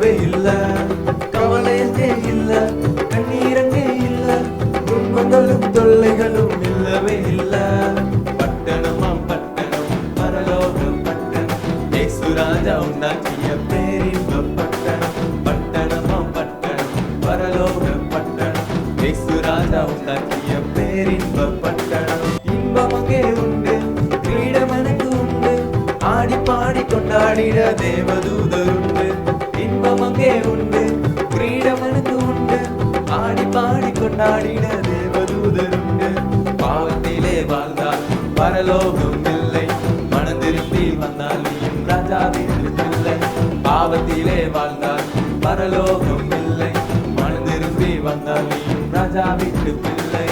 இல்லவே இல்ல. கவலையங்கே இல்ல, கண்ணீரங்கே இல்ல, துன்பங்களும் தொல்லைகளும் இல்லவே இல்ல. பட்டணமாம் பட்டணம், பரலோகம் பட்டணம், இயேசு ராஜா உண்டாக்கிய பேரின்ப பட்டணம். பட்டணமாம் பட்டணம், பரலோக பட்டணம், இயேசு ராஜா உண்டாக்கிய பேரின்ப பட்டணம். இன்பம் அங்கே உண்டு, கிரீடம் எனக்கு உண்டு, ஆடி பாடி கொண்டாடிட தேவதூதர் உண்டு. இன்பம் அங்கே உண்டு, கிரீடம் எனக்கு உண்டு, ஆடி பாடி கொண்டாடிட தேவதூதர் உண்டு. பாவத்திலே வாழ்ந்தால் பரலோகம் இல்லை, மனம் திரும்பி வந்தால் நீயும் ராஜா வீட்டு பிள்ளை. பாவத்திலே வாழ்ந்தால் பரலோகம் இல்லை, மனம் திரும்பி வந்தால் நீயும் ராஜா வீட்டு பிள்ளை.